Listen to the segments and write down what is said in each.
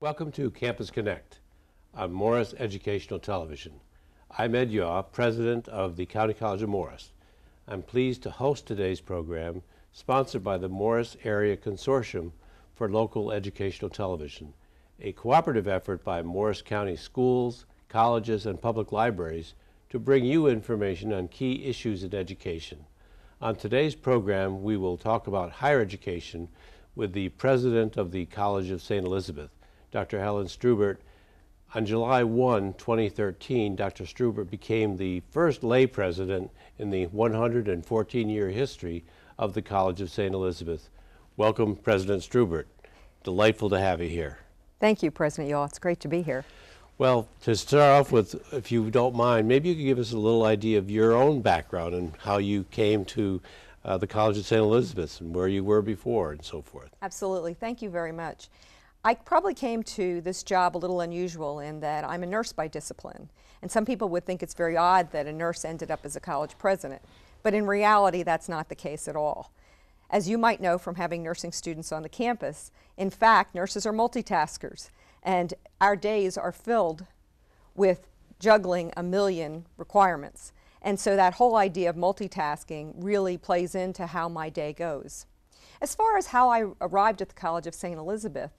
Welcome to Campus Connect on Morris Educational Television. I'm Ed.D, President of the County College of Morris. I'm pleased to host today's program, sponsored by the Morris Area Consortium for Local Educational Television, a cooperative effort by Morris County schools, colleges, and public libraries to bring you information on key issues in education. On today's program, we will talk about higher education with the President of the College of St. Elizabeth, Dr. Helen Streubert. On July 1, 2013, Dr. Strubert became the first lay president in the 114-year history of the College of St. Elizabeth. Welcome, President Strubert. Delightful to have you here. Thank you, President Yaw. It's great to be here. Well, to start off with, if you don't mind, maybe you could give us a little idea of your own background and how you came to the College of St. Elizabeth and where you were before and so forth. Absolutely. Thank you very much. I probably came to this job a little unusual in that I'm a nurse by discipline, and some people would think it's very odd that a nurse ended up as a college president, but in reality that's not the case at all. As you might know from having nursing students on the campus, in fact nurses are multitaskers, and our days are filled with juggling a million requirements, and so that whole idea of multitasking really plays into how my day goes. As far as how I arrived at the College of St. Elizabeth,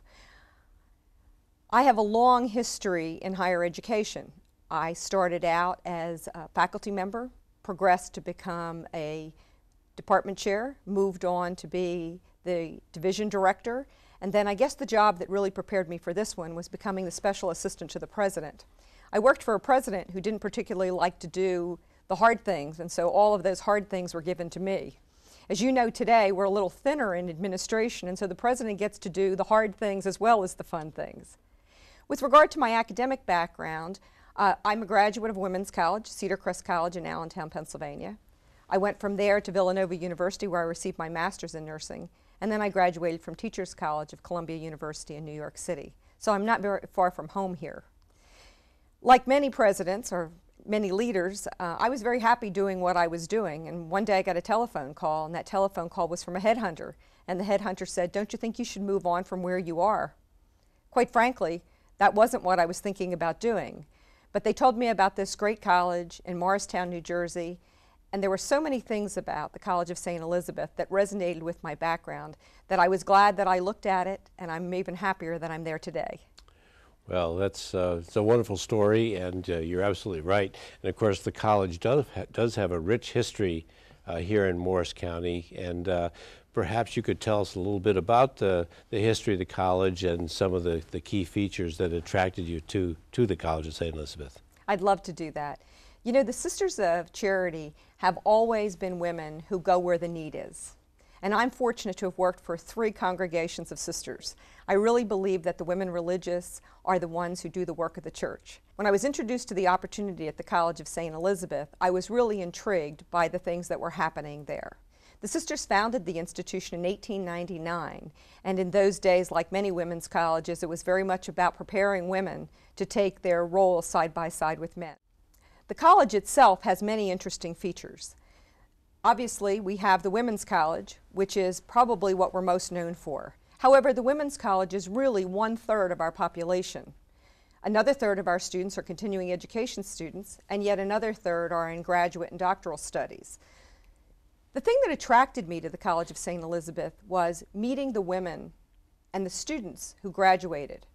I have a long history in higher education. I started out as a faculty member, progressed to become a department chair, moved on to be the division director, and then I guess the job that really prepared me for this one was becoming the special assistant to the president. I worked for a president who didn't particularly like to do the hard things, and so all of those hard things were given to me. As you know, today we're a little thinner in administration, and so the president gets to do the hard things as well as the fun things. With regard to my academic background, I'm a graduate of Women's College, Cedar Crest College in Allentown, Pennsylvania. I went from there to Villanova University where I received my master's in nursing, and then I graduated from Teachers College of Columbia University in New York City. So I'm not very far from home here. Like many presidents or many leaders, I was very happy doing what I was doing, and one day I got a telephone call, and that telephone call was from a headhunter, and the headhunter said, "Don't you think you should move on from where you are?" Quite frankly, that wasn't what I was thinking about doing. But they told me about this great college in Morristown, New Jersey, and there were so many things about the College of St. Elizabeth that resonated with my background that I was glad that I looked at it, and I'm even happier that I'm there today. Well, it's a wonderful story, and you're absolutely right. And of course, the college does have a rich history here in Morris County, and perhaps you could tell us a little bit about the history of the college and some of the key features that attracted you to the College of St. Elizabeth. I'd love to do that. You know, the Sisters of Charity have always been women who go where the need is. And I'm fortunate to have worked for 3 congregations of sisters. I really believe that the women religious are the ones who do the work of the church. When I was introduced to the opportunity at the College of St. Elizabeth, I was really intrigued by the things that were happening there. The sisters founded the institution in 1899, and in those days, like many women's colleges, it was very much about preparing women to take their role side by side with men. The college itself has many interesting features. Obviously, we have the Women's College, which is probably what we're most known for. However, the Women's College is really 1/3 of our population. Another third of our students are continuing education students, and yet another third are in graduate and doctoral studies. The thing that attracted me to the College of St. Elizabeth was meeting the women and the students who graduated.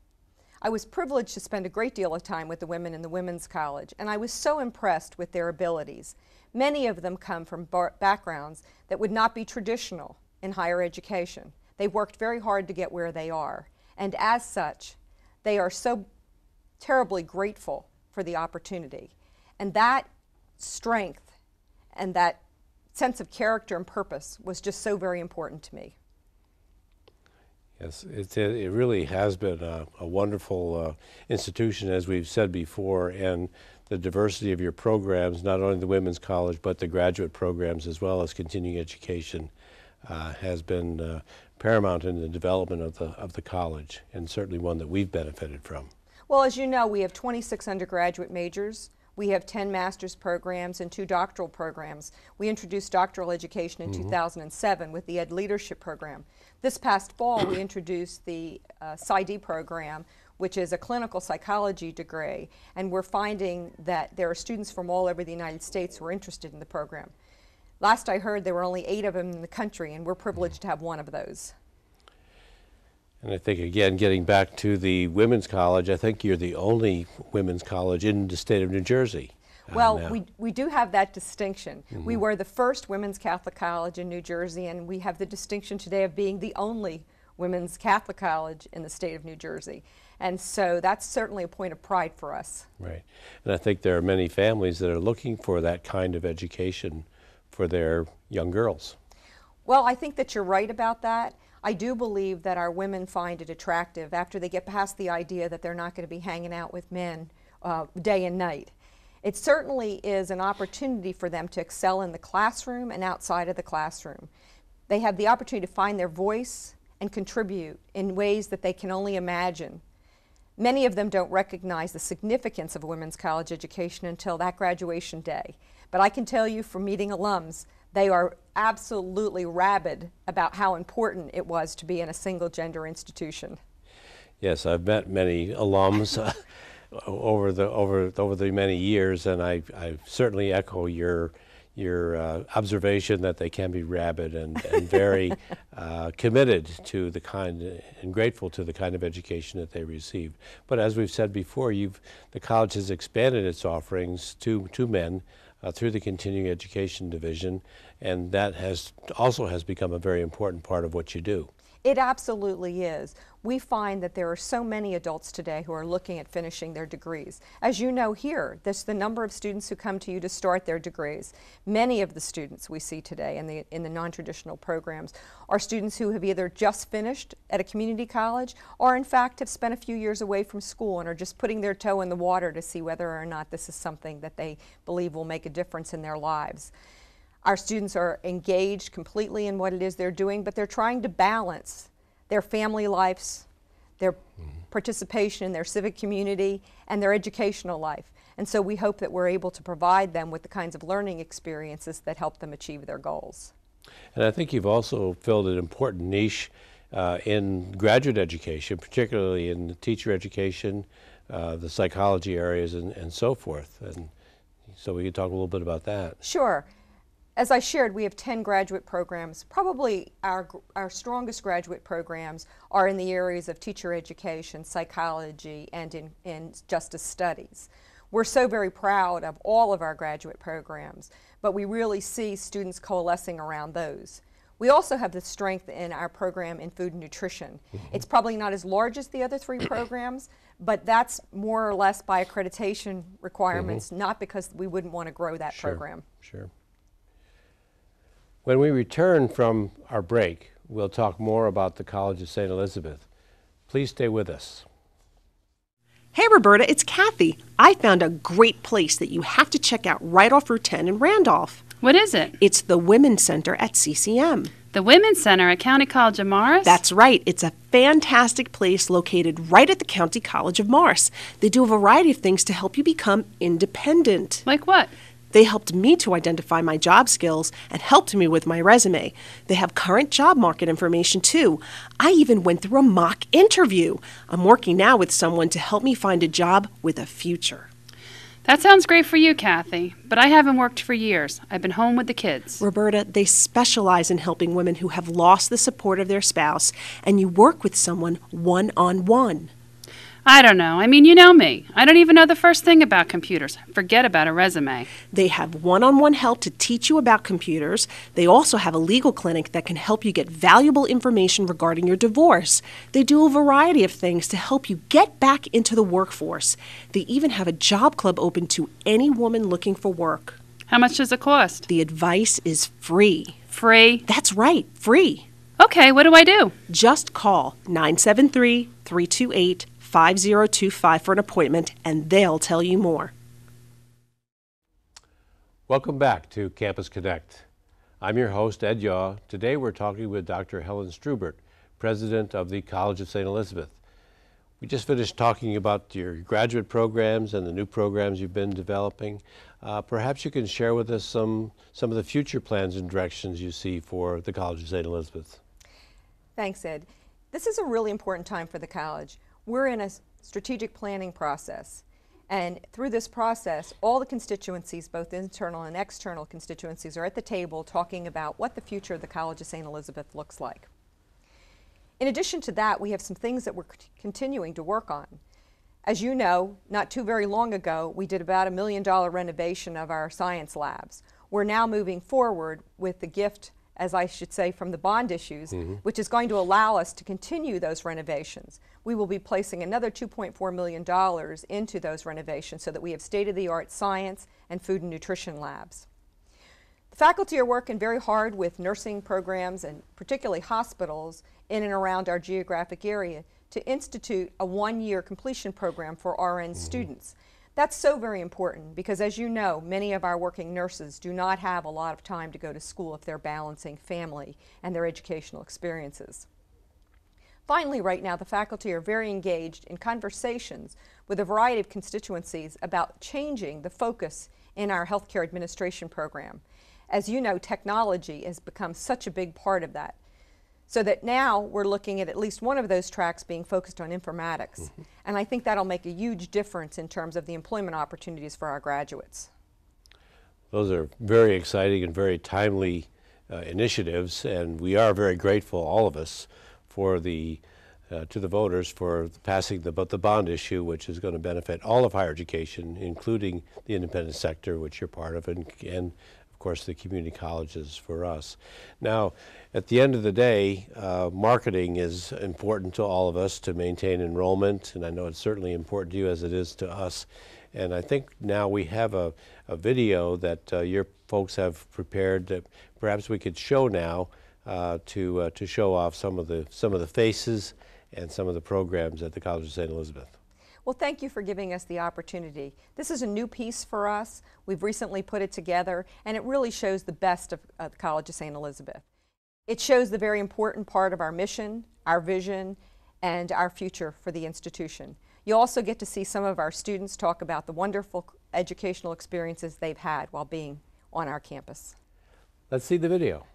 I was privileged to spend a great deal of time with the women in the Women's College, and I was so impressed with their abilities. Many of them come from backgrounds that would not be traditional in higher education. They worked very hard to get where they are, and as such, they are so terribly grateful for the opportunity. And that strength and that sense of character and purpose was just so very important to me. Yes, it really has been a wonderful institution, as we've said before, and the diversity of your programs, not only the Women's College, but the graduate programs as well as continuing education, has been paramount in the development of the college, and certainly one that we've benefited from. Well, as you know, we have 26 undergraduate majors, We have 10 master's programs and 2 doctoral programs. We introduced doctoral education in 2007 with the Ed Leadership program. This past fall, we introduced the PsyD program, which is a clinical psychology degree, and we're finding that there are students from all over the United States who are interested in the program. Last I heard, there were only 8 of them in the country, and we're privileged to have one of those. And I think, again, getting back to the women's college, I think you're the only women's college in the state of New Jersey. Well, we do have that distinction. We were the first women's Catholic college in New Jersey, and we have the distinction today of being the only women's Catholic college in the state of New Jersey. And so that's certainly a point of pride for us. Right. And I think there are many families that are looking for that kind of education for their young girls. Well, I think that you're right about that. I do believe that our women find it attractive after they get past the idea that they're not going to be hanging out with men day and night. It certainly is an opportunity for them to excel in the classroom and outside of the classroom. They have the opportunity to find their voice and contribute in ways that they can only imagine. Many of them don't recognize the significance of a women's college education until that graduation day. But I can tell you from meeting alums, they are absolutely rabid about how important it was to be in a single gender institution. Yes, I've met many alums over the many years, and I certainly echo your observation that they can be rabid and very committed to the kind and grateful to the kind of education that they receive. But as we've said before, the college has expanded its offerings to men through the continuing education division, and that also has become a very important part of what you do. It absolutely is. We find that there are so many adults today who are looking at finishing their degrees. As you know here, there's the number of students who come to you to start their degrees. Many of the students we see today in the non-traditional programs are students who have either just finished at a community college or in fact have spent a few years away from school and are just putting their toe in the water to see whether or not this is something that they believe will make a difference in their lives. Our students are engaged completely in what it is they're doing, but they're trying to balance their family lives, their participation in their civic community, and their educational life. And so we hope that we're able to provide them with the kinds of learning experiences that help them achieve their goals. And I think you've also filled an important niche in graduate education, particularly in the teacher education, the psychology areas, and so forth. And so we could talk a little bit about that. Sure. As I shared, we have 10 graduate programs. Probably our strongest graduate programs are in the areas of teacher education, psychology, and in justice studies. We're so very proud of all of our graduate programs, but we really see students coalescing around those. We also have the strength in our program in food and nutrition. It's probably not as large as the other 3 programs, but that's more or less by accreditation requirements, not because we wouldn't want to grow that program. Sure. When we return from our break, we'll talk more about the College of St. Elizabeth. Please stay with us. Hey Roberta, it's Kathy. I found a great place that you have to check out right off Route 10 in Randolph. What is it? It's the Women's Center at CCM. The Women's Center at County College of Morris? That's right. It's a fantastic place located right at the County College of Morris. They do a variety of things to help you become independent. Like what? They helped me to identify my job skills and helped me with my resume. They have current job market information too. I even went through a mock interview. I'm working now with someone to help me find a job with a future. That sounds great for you, Kathy, but I haven't worked for years. I've been home with the kids. Roberta, they specialize in helping women who have lost the support of their spouse, and you work with someone one-on-one. I don't know. I mean, you know me. I don't even know the first thing about computers. Forget about a resume. They have one-on-one help to teach you about computers. They also have a legal clinic that can help you get valuable information regarding your divorce. They do a variety of things to help you get back into the workforce. They even have a job club open to any woman looking for work. How much does it cost? The advice is free. Free? That's right, free. Okay, what do I do? Just call 973-328-5025 for an appointment, and they'll tell you more. Welcome back to Campus Connect. I'm your host, Ed.D. Today we're talking with Dr. Helen Streubert, President of the College of St. Elizabeth. We just finished talking about your graduate programs and the new programs you've been developing. Perhaps you can share with us some of the future plans and directions you see for the College of St. Elizabeth. Thanks, Ed. This is a really important time for the college. We're in a strategic planning process, and through this process, all the constituencies, both internal and external constituencies, are at the table talking about what the future of the College of St. Elizabeth looks like. In addition to that, we have some things that we're continuing to work on. As you know, not too very long ago, we did about $1 million renovation of our science labs. We're now moving forward with the gift, as I should say, from the bond issues, which is going to allow us to continue those renovations. We will be placing another $2.4 million into those renovations so that we have state-of-the-art science and food and nutrition labs. The faculty are working very hard with nursing programs and particularly hospitals in and around our geographic area to institute a one-year completion program for RN students. That's so very important because, as you know, many of our working nurses do not have a lot of time to go to school if they're balancing family and their educational experiences. Finally, right now, the faculty are very engaged in conversations with a variety of constituencies about changing the focus in our healthcare administration program. As you know, technology has become such a big part of that. So that now we're looking at least one of those tracks being focused on informatics. And I think that'll make a huge difference in terms of the employment opportunities for our graduates. Those are very exciting and very timely initiatives, and we are very grateful, all of us, for to the voters for passing the bond issue, which is going to benefit all of higher education, including the independent sector, which you're part of, and of course the community colleges for us. Now, at the end of the day, marketing is important to all of us to maintain enrollment, and I know it's certainly important to you as it is to us. And I think now we have a video that your folks have prepared that perhaps we could show now to show off some of the faces and some of the programs at the College of St. Elizabeth. Well, thank you for giving us the opportunity. This is a new piece for us. We've recently put it together, and it really shows the best of the College of St. Elizabeth. It shows the very important part of our mission, our vision, and our future for the institution. You also get to see some of our students talk about the wonderful educational experiences they've had while being on our campus. Let's see the video.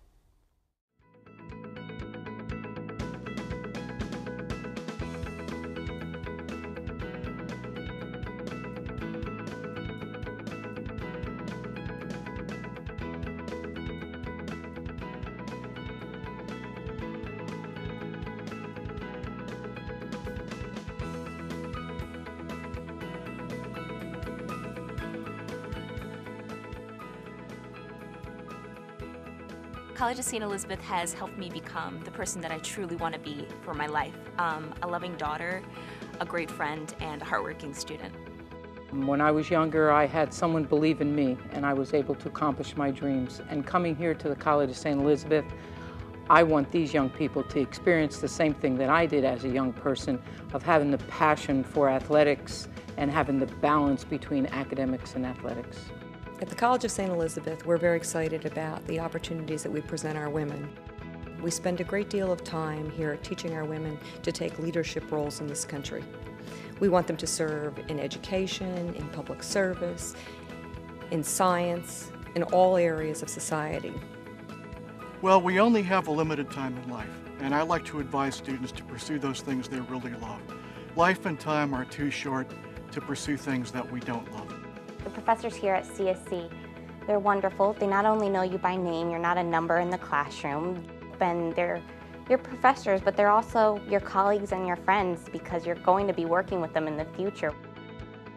College of St. Elizabeth has helped me become the person that I truly want to be for my life. A loving daughter, a great friend, and a hardworking student. When I was younger, I had someone believe in me, and I was able to accomplish my dreams. And coming here to the College of St. Elizabeth, I want these young people to experience the same thing that I did as a young person, of having the passion for athletics and having the balance between academics and athletics. At the College of St. Elizabeth, we're very excited about the opportunities that we present our women. We spend a great deal of time here teaching our women to take leadership roles in this country. We want them to serve in education, in public service, in science, in all areas of society. Well, we only have a limited time in life, and I like to advise students to pursue those things they really love. Life and time are too short to pursue things that we don't love. The professors here at CSC, they're wonderful. They not only know you by name, you're not a number in the classroom, and they're your professors, but they're also your colleagues and your friends because you're going to be working with them in the future.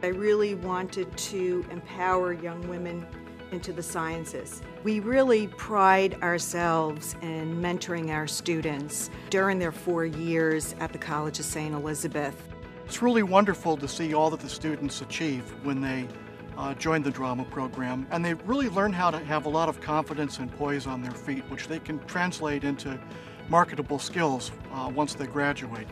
I really wanted to empower young women into the sciences. We really pride ourselves in mentoring our students during their 4 years at the College of St. Elizabeth. It's really wonderful to see all that the students achieve when they join the drama program, and they really learn how to have a lot of confidence and poise on their feet, which they can translate into marketable skills once they graduate.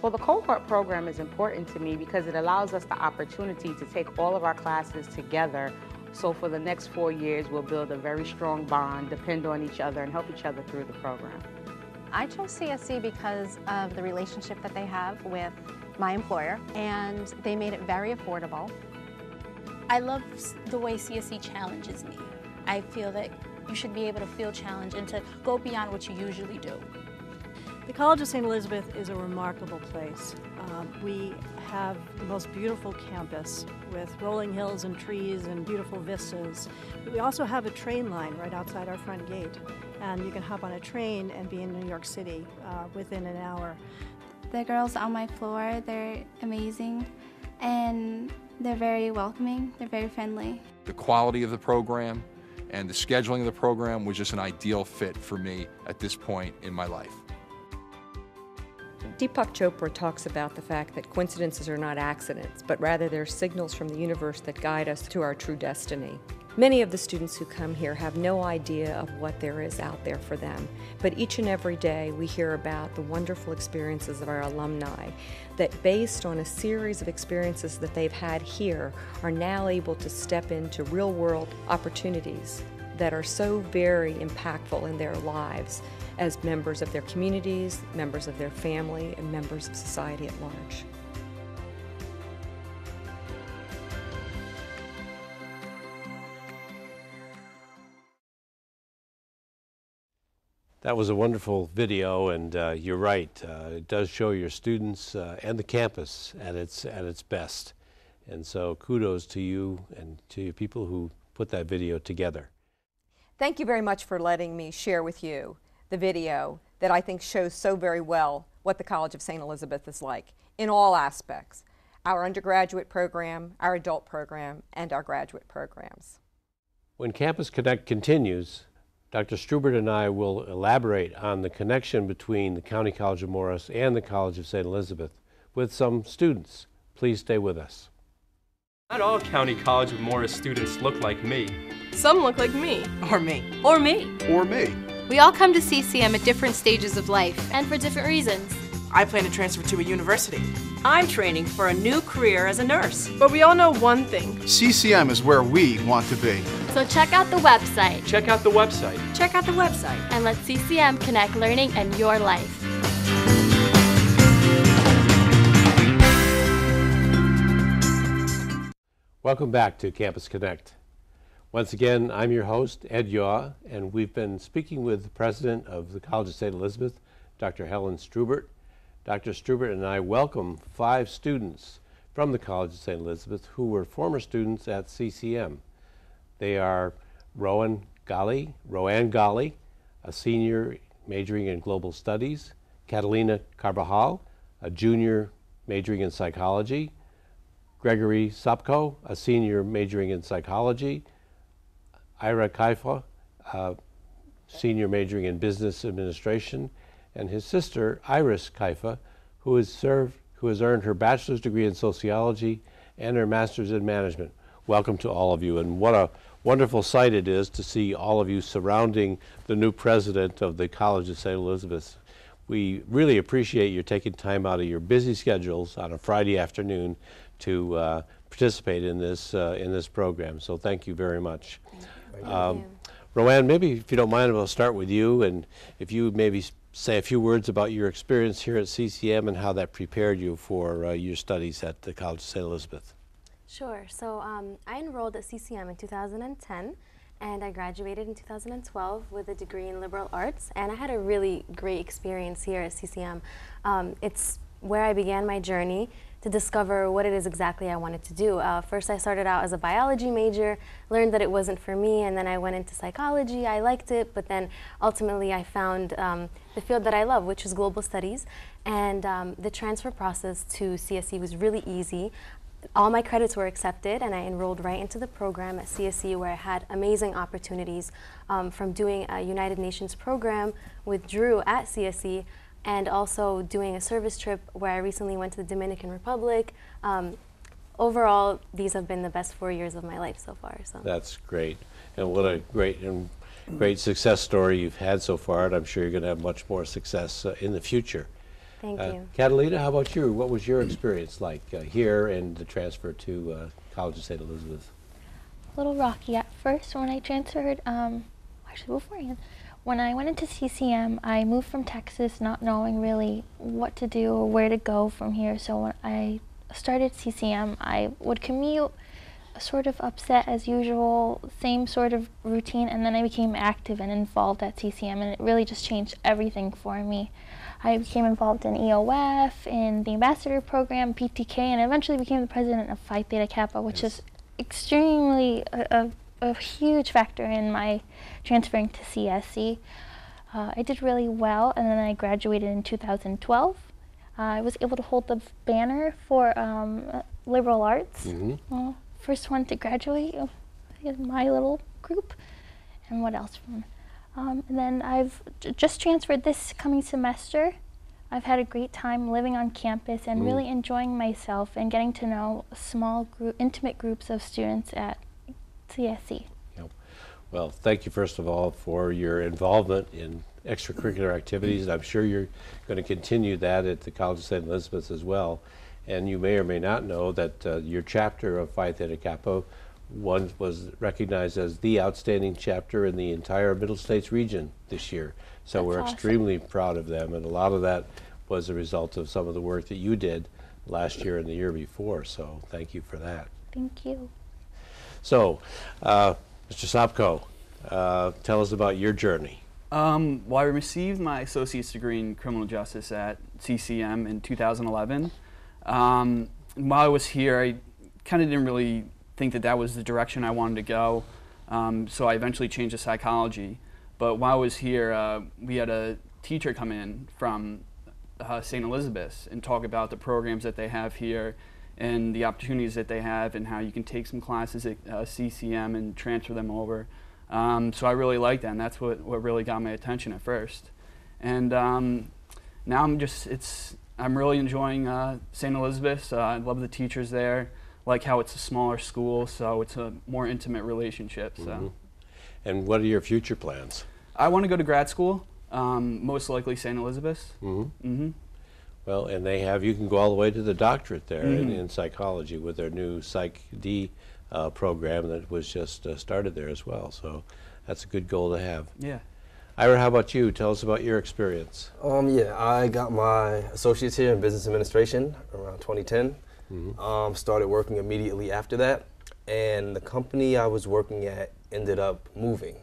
Well, the cohort program is important to me because it allows us the opportunity to take all of our classes together. So for the next 4 years, we'll build a very strong bond, depend on each other, and help each other through the program. I chose CSC because of the relationship that they have with my employer, and they made it very affordable. I love the way CSE challenges me. I feel that you should be able to feel challenged and to go beyond what you usually do. The College of St. Elizabeth is a remarkable place. We have the most beautiful campus with rolling hills and trees and beautiful vistas. We also have a train line right outside our front gate, and you can hop on a train and be in New York City within an hour. The girls on my floor, they're amazing, and they're very welcoming, they're very friendly. The quality of the program and the scheduling of the program was just an ideal fit for me at this point in my life. Deepak Chopra talks about the fact that coincidences are not accidents, but rather they're signals from the universe that guide us to our true destiny. Many of the students who come here have no idea of what there is out there for them, but each and every day we hear about the wonderful experiences of our alumni that, based on a series of experiences that they've had here, are now able to step into real-world opportunities that are so very impactful in their lives as members of their communities, members of their family, and members of society at large. That was a wonderful video, and you're right. It does show your students and the campus at its best. And so kudos to you and to your people who put that video together. Thank you very much for letting me share with you the video that I think shows so very well what the College of St. Elizabeth is like in all aspects: our undergraduate program, our adult program, and our graduate programs. When Campus Connect continues, Dr. Strubert and I will elaborate on the connection between the County College of Morris and the College of St. Elizabeth with some students. Please stay with us. Not all County College of Morris students look like me. Some look like me. Or me. Or me. Or me. We all come to CCM at different stages of life. And for different reasons. I plan to transfer to a university. I'm training for a new career as a nurse. But we all know one thing. CCM is where we want to be. So check out the website. Check out the website. Check out the website. And let CCM connect learning and your life. Welcome back to Campus Connect. Once again, I'm your host, Ed.D, and we've been speaking with the president of the College of St. Elizabeth, Dr. Helen Streubert. Dr. Strubert and I welcome 5 students from the College of St. Elizabeth who were former students at CCM. They are Rowan Gali, a senior majoring in global studies; Catalina Carbajal, a junior majoring in psychology; Gregory Sopko, a senior majoring in psychology; Ira Kaifa, senior majoring in business administration; and his sister, Iris Kaifa, who has earned her bachelor's degree in sociology and her master's in management. Welcome to all of you, and what a wonderful sight it is to see all of you surrounding the new president of the College of St. Elizabeth. We really appreciate you taking time out of your busy schedules on a Friday afternoon to participate in this program. So thank you very much. Rowan, maybe if you don't mind, we'll start with you, and if you maybe say a few words about your experience here at CCM and how that prepared you for your studies at the College of St. Elizabeth. Sure. So I enrolled at CCM in 2010, and I graduated in 2012 with a degree in liberal arts, and I had a really great experience here at CCM. It's where I began my journey to discover what it is exactly I wanted to do. First, I started out as a biology major, learned that it wasn't for me, and then I went into psychology. I liked it, but then ultimately I found the field that I love, which is global studies, and the transfer process to CSE was really easy. All my credits were accepted, and I enrolled right into the program at CSE, where I had amazing opportunities from doing a United Nations program with Drew at CSE, and also doing a service trip where I recently went to the Dominican Republic. Overall, these have been the best 4 years of my life so far. So. That's great, and what a great success story you've had so far, and I'm sure you're going to have much more success in the future. Thank you. Catalina, how about you? What was your experience like here and the transfer to College of St. Elizabeth? A little rocky at first when I transferred, actually beforehand. When I went into CCM, I moved from Texas not knowing really what to do or where to go from here. So when I started CCM, I would commute, sort of upset as usual, same sort of routine, and then I became active and involved at CCM, and it really just changed everything for me. I became involved in EOF, in the ambassador program, PTK, and eventually became the president of Phi Theta Kappa, which is extremely a huge factor in my transferring to CSE. I did really well, and then I graduated in 2012. I was able to hold the banner for liberal arts. First one to graduate in my little group. And what else? And then I've just transferred this coming semester. I've had a great time living on campus and really enjoying myself and getting to know small intimate groups of students at CSE. Yep. Well, thank you first of all for your involvement in extracurricular activities. I'm sure you're going to continue that at the College of St. Elizabeth as well. And you may or may not know that your chapter of Phi Theta Kappa was recognized as the outstanding chapter in the entire Middle States region this year. So we're extremely proud of them, and a lot of that was a result of some of the work that you did last year and the year before. So thank you for that. Thank you. So, Mr. Sopko, tell us about your journey. Well, I received my associate's degree in criminal justice at CCM in 2011. While I was here, I kind of didn't really think that that was the direction I wanted to go, so I eventually changed to psychology. But while I was here, we had a teacher come in from St. Elizabeth's and talk about the programs that they have here and the opportunities that they have and how you can take some classes at CCM and transfer them over. So I really liked that, and that's what really got my attention at first. And now I'm really enjoying St. Elizabeth's. I love the teachers there, like how it's a smaller school, so it's a more intimate relationship. So. And what are your future plans? I want to go to grad school, most likely St. Elizabeth's. Well, and you can go all the way to the doctorate there in psychology with their new Psych D program that was just started there as well. So that's a good goal to have. Yeah. Ira, how about you? Tell us about your experience. Yeah, I got my associates here in business administration around 2010. Started working immediately after that, and the company I was working at ended up moving,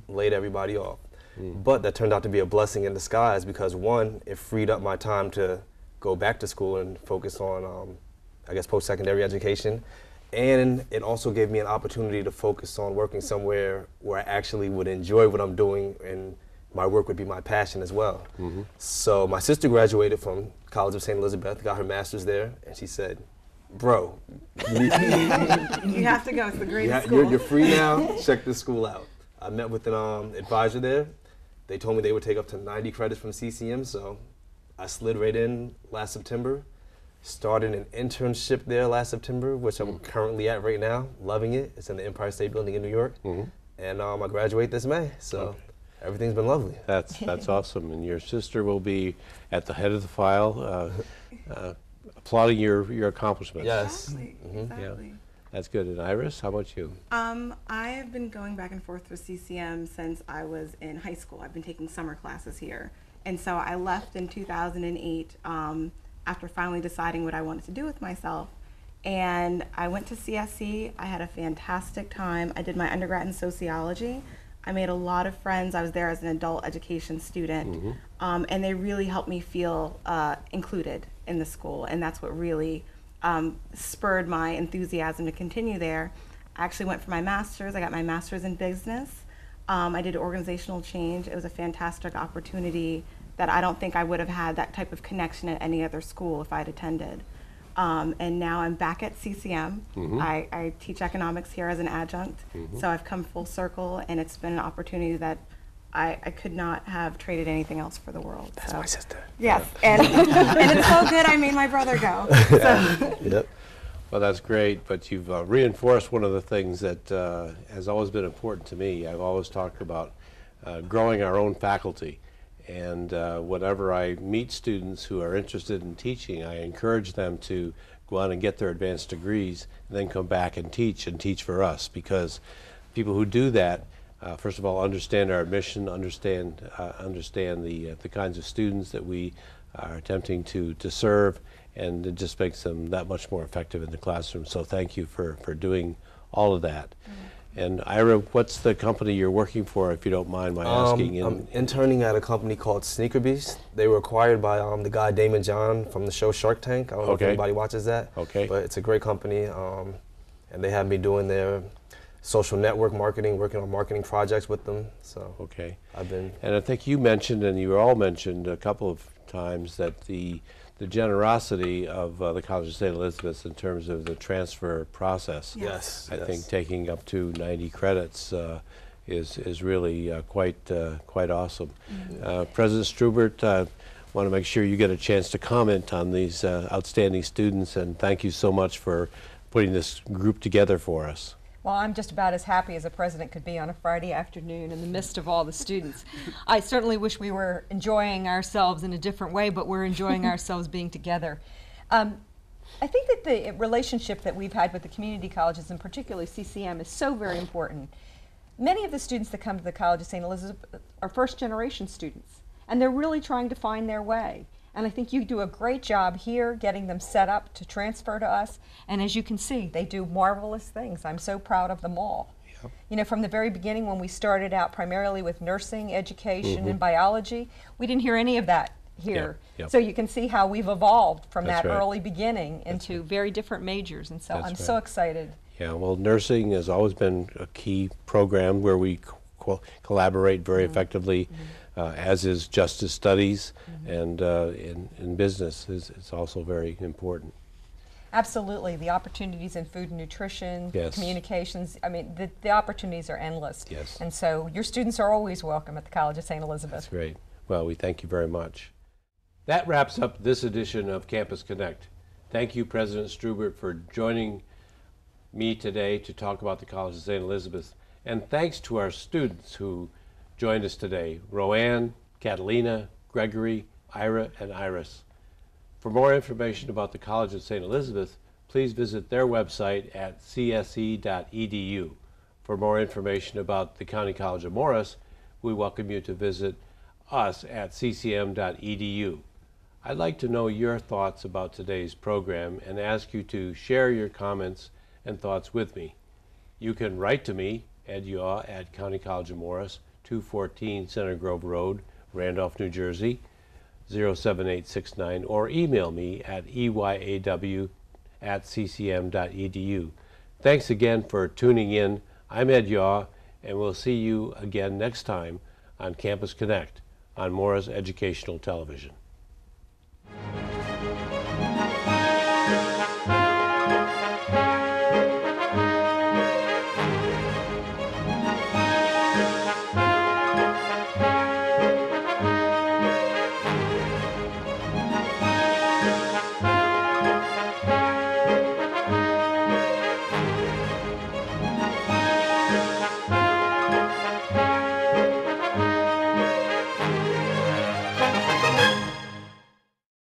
laid everybody off. But that turned out to be a blessing in disguise because, one, it freed up my time to go back to school and focus on, I guess, post-secondary education. And it also gave me an opportunity to focus on working somewhere where I actually would enjoy what I'm doing and my work would be my passion as well. So my sister graduated from College of St. Elizabeth, got her master's there, and she said, bro, you have to go, it's the greatest school. You're free now, check this school out. I met with an advisor there. They told me they would take up to 90 credits from CCM, so I slid right in last September. Started an internship there last September, which I'm currently at right now, loving it. It's in the Empire State Building in New York. And I graduate this May, so everything's been lovely. That's awesome, and your sister will be at the head of the file, applauding your accomplishments. Yes. Exactly. Yeah. That's good. And Iris, how about you? I have been going back and forth with CCM since I was in high school. I've been taking summer classes here. And so I left in 2008 after finally deciding what I wanted to do with myself. And I went to CSE. I had a fantastic time. I did my undergrad in sociology. I made a lot of friends. I was there as an adult education student. And they really helped me feel included in the school. And that's what really spurred my enthusiasm to continue there. I actually went for my master's. I got my master's in business. I did organizational change. It was a fantastic opportunity that I don't think I would have had that type of connection at any other school if I'd attended. And now I'm back at CCM. I teach economics here as an adjunct. So I've come full circle, and it's been an opportunity that I could not have traded anything else for the world. That's my sister. Yes, and it's so good I made my brother go. So. Yep. Well, that's great, but you've reinforced one of the things that has always been important to me. I've always talked about growing our own faculty, and whenever I meet students who are interested in teaching, I encourage them to go on and get their advanced degrees and then come back and teach for us, because people who do that first of all, understand our mission, understand the kinds of students that we are attempting to serve, and it just makes them that much more effective in the classroom. So thank you for doing all of that. And Ira, what's the company you're working for, if you don't mind my asking? I'm interning at a company called Sneaker Beast. They were acquired by the guy Damon John from the show Shark Tank. I don't know if anybody watches that. Okay. But it's a great company, and they have me doing their social network marketing, working on marketing projects with them. So I've been. And I think you mentioned, and you all mentioned a couple of times, that the generosity of the College of St. Elizabeth in terms of the transfer process. Yes. I think taking up to 90 credits is really quite awesome. President Strubert, I want to make sure you get a chance to comment on these outstanding students, and thank you so much for putting this group together for us. Well, I'm just about as happy as a president could be on a Friday afternoon in the midst of all the students. I certainly wish we were enjoying ourselves in a different way, but we're enjoying ourselves being together. I think that the relationship that we've had with the community colleges, and particularly CCM, is so very important. Many of the students that come to the College of St. Elizabeth are first-generation students, and they're really trying to find their way. And I think you do a great job here getting them set up to transfer to us. And as you can see, they do marvelous things. I'm so proud of them all. Yep. You know, from the very beginning when we started out primarily with nursing, education, and biology, we didn't hear any of that here. Yep. So you can see how we've evolved from that early beginning into very different majors. And so I'm so excited. Yeah, well, nursing has always been a key program where we collaborate very effectively. As is justice studies, and in business is also very important. Absolutely. The opportunities in food and nutrition, communications, I mean, the opportunities are endless. Yes. And so your students are always welcome at the College of St. Elizabeth. That's great. Well, we thank you very much. That wraps up this edition of Campus Connect. Thank you, President Strubert, for joining me today to talk about the College of St. Elizabeth. And thanks to our students who joined us today: Roanne, Catalina, Gregory, Ira, and Iris. For more information about the College of St. Elizabeth, please visit their website at cse.edu. For more information about the County College of Morris, we welcome you to visit us at ccm.edu. I'd like to know your thoughts about today's program and ask you to share your comments and thoughts with me. You can write to me, Ed.D. at County College of Morris, 214 Center Grove Road, Randolph, New Jersey, 07869, or email me at eyaw@ccm.edu. Thanks again for tuning in. I'm Ed Yaw, and we'll see you again next time on Campus Connect on Morris Educational Television.